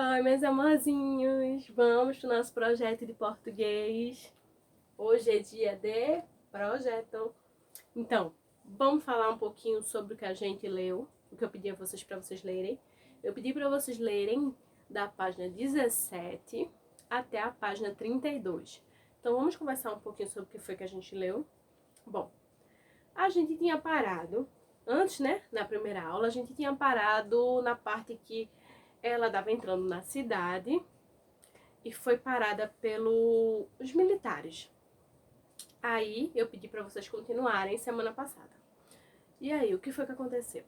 Oi, meus amorzinhos, vamos pro nosso projeto de português. Hoje é dia de projeto. Então, vamos falar um pouquinho sobre o que a gente leu, o que eu pedi a vocês para vocês lerem. Eu pedi para vocês lerem da página 17 até a página 32. Então, vamos conversar um pouquinho sobre o que foi que a gente leu. Bom, a gente tinha parado, antes, né, na primeira aula, a gente tinha parado na parte que ela estava entrando na cidade e foi parada pelos militares. Aí eu pedi para vocês continuarem semana passada. E aí, o que foi que aconteceu?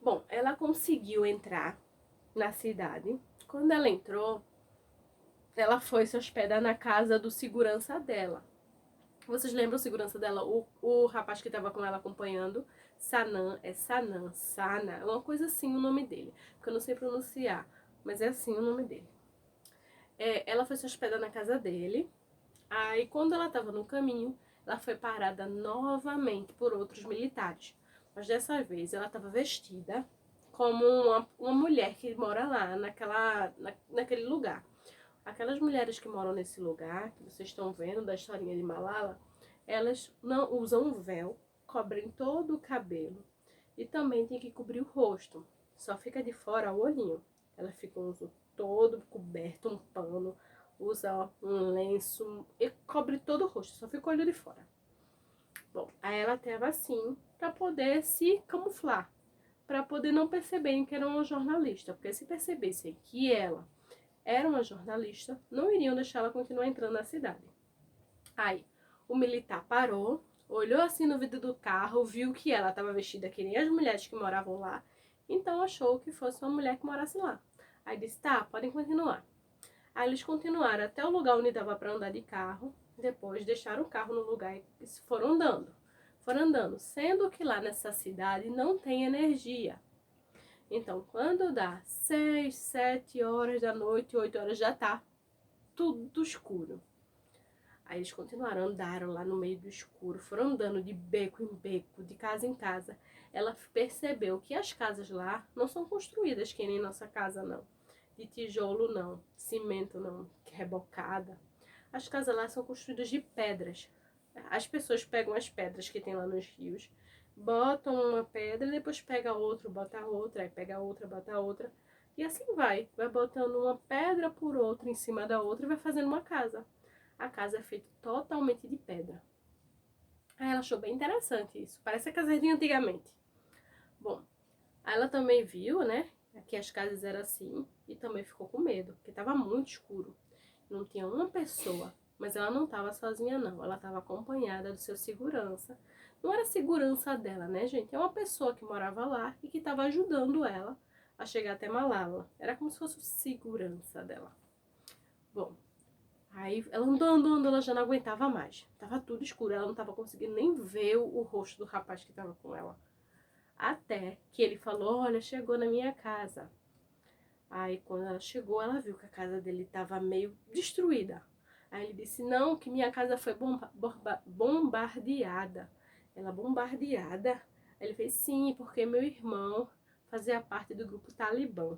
Bom, ela conseguiu entrar na cidade. Quando ela entrou, ela foi se hospedar na casa do segurança dela. Vocês lembram o segurança dela? O rapaz que estava com ela acompanhando? Sana, é uma coisa assim o nome dele. Porque eu não sei pronunciar, mas é assim o nome dele. Ela foi se hospedar na casa dele. Aí, quando ela estava no caminho, ela foi parada novamente por outros militares. Mas dessa vez ela estava vestida como uma mulher que mora lá, naquele lugar. Aquelas mulheres que moram nesse lugar, que vocês estão vendo da historinha de Malala, elas não usam um véu, cobrem todo o cabelo e também tem que cobrir o rosto. Só fica de fora o olhinho. Ela fica um uso todo coberto, um pano, usa um lenço e cobre todo o rosto, só fica o olho de fora. Bom, aí ela tava assim para poder se camuflar, para poder não perceberem que era uma jornalista, porque se percebessem que ela era uma jornalista, não iriam deixar ela continuar entrando na cidade. Aí, o militar parou, olhou assim no vidro do carro, viu que ela estava vestida que nem as mulheres que moravam lá, então achou que fosse uma mulher que morasse lá. Aí disse, tá, podem continuar. Aí eles continuaram até o lugar onde dava para andar de carro, depois deixaram o carro no lugar e foram andando. Foram andando, sendo que lá nessa cidade não tem energia. Então, quando dá 6, 7 horas da noite, 8 horas, já tá tudo escuro. Aí eles continuaram, andaram lá no meio do escuro, foram andando de beco em beco, de casa em casa. Ela percebeu que as casas lá não são construídas que nem nossa casa, não. De tijolo, não. De cimento, não. Rebocada. As casas lá são construídas de pedras. As pessoas pegam as pedras que tem lá nos rios, botam uma pedra, depois pega outra, bota outra, aí pega outra, bota outra. E assim vai. Vai botando uma pedra por outra em cima da outra e vai fazendo uma casa. A casa é feita totalmente de pedra. Aí ela achou bem interessante isso. Parece a casa de antigamente. Bom, aí ela também viu, né, que as casas eram assim e também ficou com medo, porque estava muito escuro. Não tinha uma pessoa, mas ela não estava sozinha não. Ela estava acompanhada do seu segurança. Não era segurança dela, né, gente? É uma pessoa que morava lá e que estava ajudando ela a chegar até Malala. Era como se fosse o segurança dela. Bom, aí ela andando, ela já não aguentava mais. Tava tudo escuro, ela não tava conseguindo nem ver o rosto do rapaz que tava com ela. Até que ele falou, olha, chegou na minha casa. Aí quando ela chegou, ela viu que a casa dele tava meio destruída. Aí ele disse, não, que minha casa foi bombardeada. Ela, bombardeada? Aí ele fez, sim, porque meu irmão fazia parte do grupo Talibã.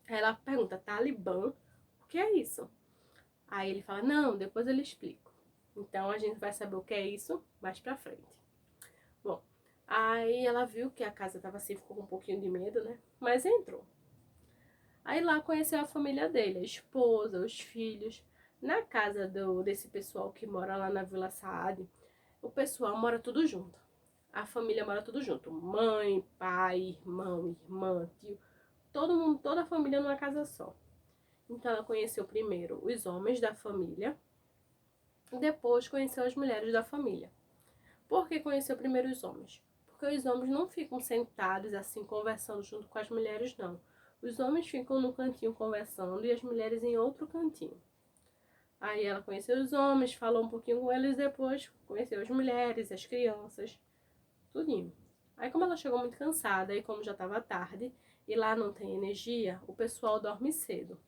Aí ela pergunta, Talibã? O que é isso? Aí ele fala, não, depois eu lhe explico. Então a gente vai saber o que é isso mais pra frente. Bom, aí ela viu que a casa tava assim, ficou com um pouquinho de medo, né? Mas entrou. Aí lá conheceu a família dele, a esposa, os filhos. Na casa desse pessoal que mora lá na Vila Saad, o pessoal mora tudo junto. A família mora tudo junto. Mãe, pai, irmão, irmã, tio. Todo mundo, toda a família numa casa só. Então ela conheceu primeiro os homens da família, depois conheceu as mulheres da família. Por que conheceu primeiro os homens? Porque os homens não ficam sentados assim conversando junto com as mulheres, não. Os homens ficam no cantinho conversando e as mulheres em outro cantinho. Aí ela conheceu os homens, falou um pouquinho com eles, depois conheceu as mulheres, as crianças, tudinho. Aí como ela chegou muito cansada e como já estava tarde e lá não tem energia, o pessoal dorme cedo.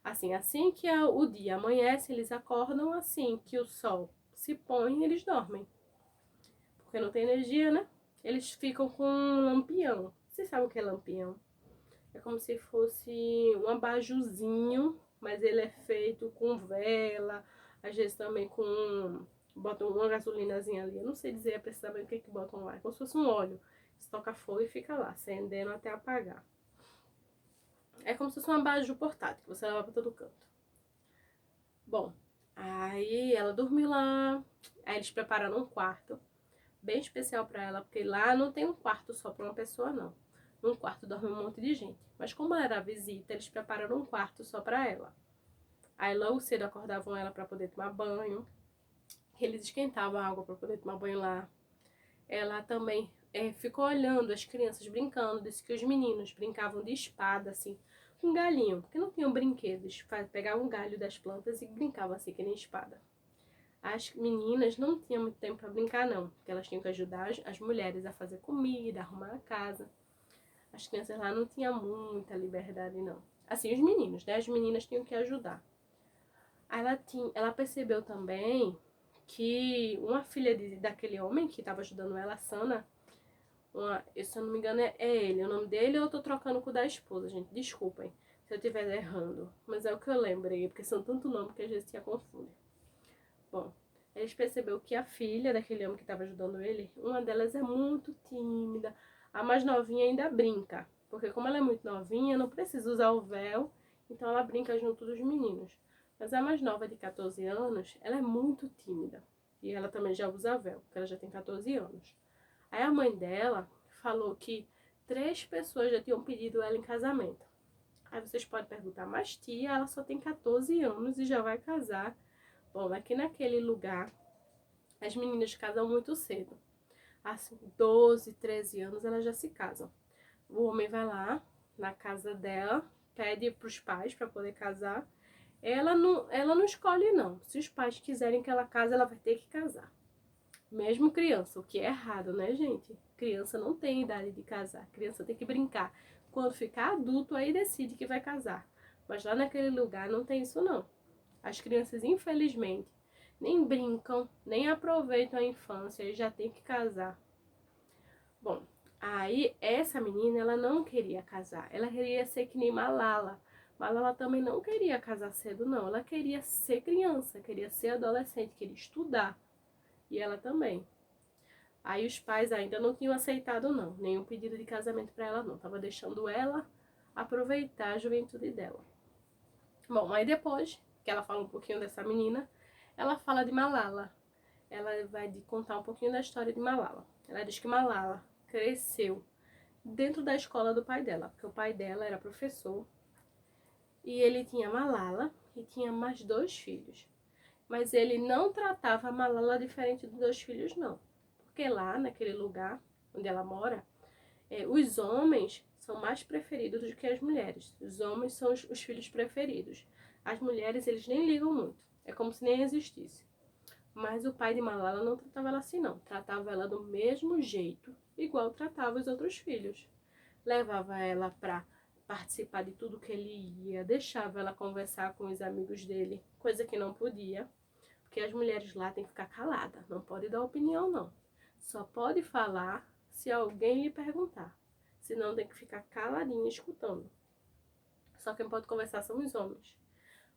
Assim que o dia amanhece, eles acordam, assim que o sol se põe, eles dormem. Porque não tem energia, né? Eles ficam com um lampião. Vocês sabem o que é lampião? É como se fosse um abajuzinho, mas ele é feito com vela, às vezes também com... botam uma gasolinazinha ali. Eu não sei dizer precisamente o que que botam lá. É como se fosse um óleo. Você toca fogo e fica lá, acendendo até apagar. É como se fosse um abajur portátil, que você leva pra todo canto. Bom, aí ela dormiu lá. Aí eles prepararam um quarto bem especial pra ela, porque lá não tem um quarto só pra uma pessoa, não. Num quarto dorme um monte de gente. Mas como ela era visita, eles prepararam um quarto só pra ela. Aí logo cedo acordavam ela pra poder tomar banho. Eles esquentavam a água pra poder tomar banho lá. Ela também ficou olhando as crianças brincando. Disse que os meninos brincavam de espada, assim, com galinho. Porque não tinham brinquedos. Pegavam um galho das plantas e brincavam assim, que nem espada. As meninas não tinham muito tempo para brincar, não. Porque elas tinham que ajudar as mulheres a fazer comida, arrumar a casa. As crianças lá não tinham muita liberdade, não. Assim, os meninos, né? As meninas tinham que ajudar. Aí ela percebeu também que uma filha daquele homem que estava ajudando ela, a Sana, se eu não me engano é ele, o nome dele, ou eu tô trocando com o da esposa, gente. Desculpem se eu estiver errando. Mas é o que eu lembrei, porque são tanto nome que a gente se confunde. Bom, eles perceberam que a filha daquele homem que estava ajudando ele, uma delas é muito tímida. A mais novinha ainda brinca, porque como ela é muito novinha, não precisa usar o véu, então ela brinca junto dos meninos. Mas a mais nova, de 14 anos, ela é muito tímida. E ela também já usa véu, porque ela já tem 14 anos. Aí a mãe dela falou que 3 pessoas já tinham pedido ela em casamento. Aí vocês podem perguntar, mas tia, ela só tem 14 anos e já vai casar. Bom, aqui naquele lugar, as meninas casam muito cedo. Assim, 12, 13 anos, elas já se casam. O homem vai lá, na casa dela, pede pros pais para poder casar. Ela não escolhe, não. Se os pais quiserem que ela case, ela vai ter que casar. Mesmo criança, o que é errado, né, gente? Criança não tem idade de casar. Criança tem que brincar. Quando ficar adulto, aí decide que vai casar. Mas lá naquele lugar não tem isso, não. As crianças, infelizmente, nem brincam, nem aproveitam a infância e já tem que casar. Bom, aí essa menina, ela não queria casar. Ela queria ser que nem Malala. Malala também não queria casar cedo, não. Ela queria ser criança, queria ser adolescente, queria estudar. E ela também. Aí os pais ainda não tinham aceitado, não. Nenhum pedido de casamento para ela, não. Tava deixando ela aproveitar a juventude dela. Bom, aí depois que ela fala um pouquinho dessa menina, ela fala de Malala. Ela vai contar um pouquinho da história de Malala. Ela diz que Malala cresceu dentro da escola do pai dela, porque o pai dela era professor e ele tinha Malala e tinha mais 2 filhos. Mas ele não tratava a Malala diferente dos 2 filhos, não. Porque lá, naquele lugar onde ela mora, os homens são mais preferidos do que as mulheres. Os homens são os filhos preferidos. As mulheres, eles nem ligam muito. É como se nem existisse. Mas o pai de Malala não tratava ela assim, não. Tratava ela do mesmo jeito, igual tratava os outros filhos. Levava ela para participar de tudo que ele ia, deixava ela conversar com os amigos dele, coisa que não podia, porque as mulheres lá têm que ficar caladas, não pode dar opinião, não. Só pode falar se alguém lhe perguntar, senão tem que ficar caladinha escutando. Só quem pode conversar são os homens.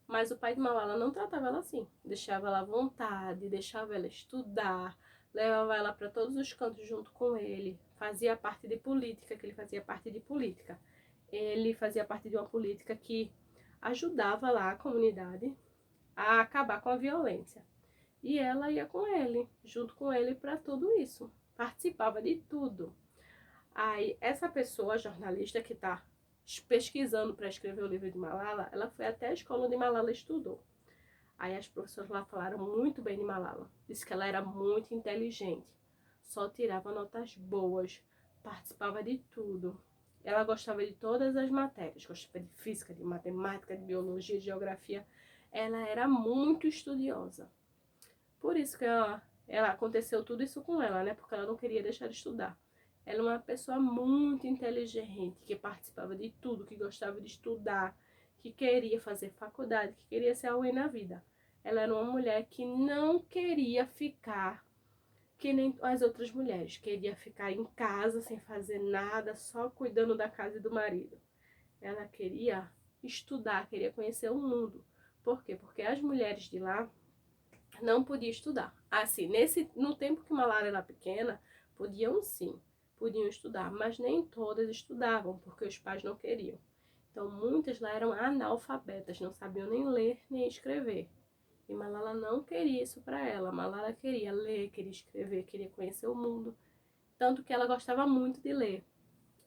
Mas o pai de Malala não tratava ela assim. Deixava ela à vontade, deixava ela estudar, levava ela para todos os cantos junto com ele. Fazia parte de política, que ele fazia parte de política. Ele fazia parte de uma política que ajudava lá a comunidade a acabar com a violência. E ela ia com ele, junto com ele, para tudo isso. Participava de tudo. Aí, essa pessoa, a jornalista que está pesquisando para escrever o livro de Malala, ela foi até a escola onde Malala estudou. Aí as professoras lá falaram muito bem de Malala. Disse que ela era muito inteligente, só tirava notas boas, participava de tudo. Ela gostava de todas as matérias, gostava de física, de matemática, de biologia, de geografia. Ela era muito estudiosa. Por isso que ela aconteceu tudo isso com ela, né? Porque ela não queria deixar de estudar. Ela é uma pessoa muito inteligente, que participava de tudo, que gostava de estudar, que queria fazer faculdade, que queria ser alguém na vida. Ela era uma mulher que não queria ficar que nem as outras mulheres. Queria ficar em casa sem fazer nada, só cuidando da casa e do marido. ela queria estudar, queria conhecer o mundo. Por quê? Porque as mulheres de lá não podiam estudar. Assim, no tempo que Malala era pequena, podiam estudar, mas nem todas estudavam, porque os pais não queriam. Então, muitas lá eram analfabetas, não sabiam nem ler nem escrever. E Malala não queria isso para ela. Malala queria ler, queria escrever, queria conhecer o mundo. Tanto que ela gostava muito de ler.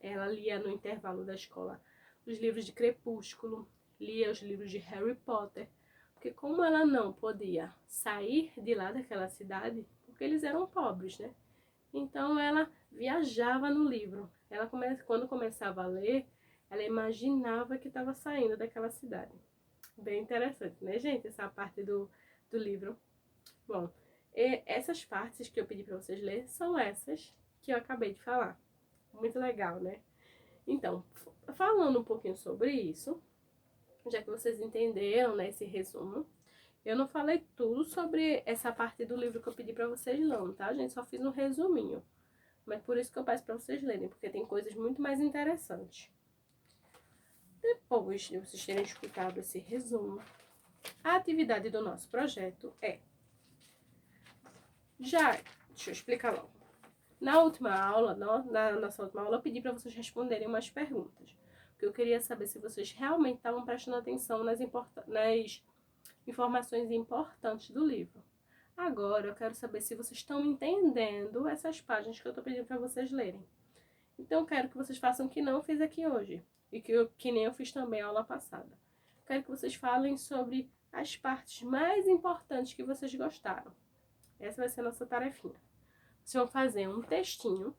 Ela lia no intervalo da escola os livros de Crepúsculo, lia os livros de Harry Potter. Porque como ela não podia sair de lá daquela cidade, porque eles eram pobres, né? Então ela viajava no livro. Quando começava a ler, ela imaginava que estava saindo daquela cidade. Bem interessante, né, gente? Essa parte do livro. Bom, essas partes que eu pedi para vocês lerem são essas que eu acabei de falar. Muito legal, né? Então, falando um pouquinho sobre isso, já que vocês entenderam, né, esse resumo, eu não falei tudo sobre essa parte do livro que eu pedi para vocês não, tá, gente? Só fiz um resuminho. Mas por isso que eu peço para vocês lerem, porque tem coisas muito mais interessantes. Depois de vocês terem escutado esse resumo, a atividade do nosso projeto é... Deixa eu explicar logo. Na última aula, na nossa última aula, eu pedi para vocês responderem umas perguntas. Porque eu queria saber se vocês realmente estavam prestando atenção nas informações importantes do livro. Agora, eu quero saber se vocês estão entendendo essas páginas que eu estou pedindo para vocês lerem. Então, eu quero que vocês façam o que não fiz aqui hoje. E que nem eu fiz também a aula passada. Eu quero que vocês falem sobre as partes mais importantes que vocês gostaram. Essa vai ser a nossa tarefinha. Vocês vão fazer um textinho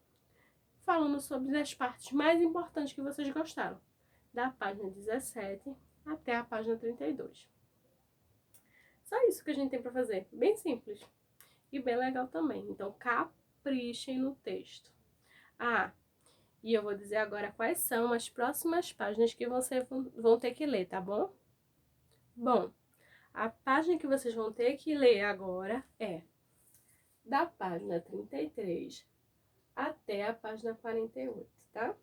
falando sobre as partes mais importantes que vocês gostaram. Da página 17 até a página 32. Só isso que a gente tem para fazer. Bem simples. E bem legal também. Então, caprichem no texto. E eu vou dizer agora quais são as próximas páginas que vocês vão ter que ler, tá bom? Bom, a página que vocês vão ter que ler agora é da página 33 até a página 48, tá?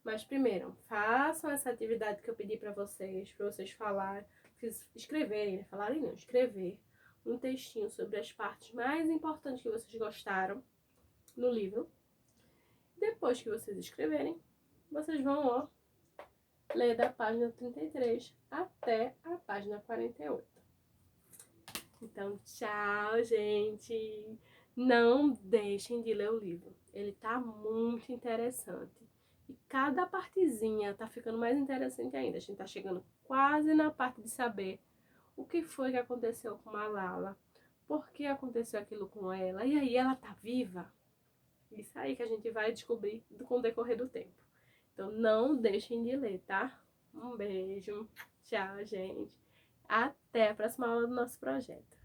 Mas primeiro, façam essa atividade que eu pedi para vocês falarem, escreverem, falarem não, escrever um textinho sobre as partes mais importantes que vocês gostaram no livro. Depois que vocês escreverem, vocês vão, ó, ler da página 33 até a página 48. Então, tchau, gente! Não deixem de ler o livro. Ele tá muito interessante. E cada partezinha tá ficando mais interessante ainda. A gente tá chegando quase na parte de saber o que foi que aconteceu com Malala, por que aconteceu aquilo com ela, e aí ela tá viva? Isso aí que a gente vai descobrir com o decorrer do tempo. Então, não deixem de ler, tá? Um beijo. Tchau, gente. Até a próxima aula do nosso projeto.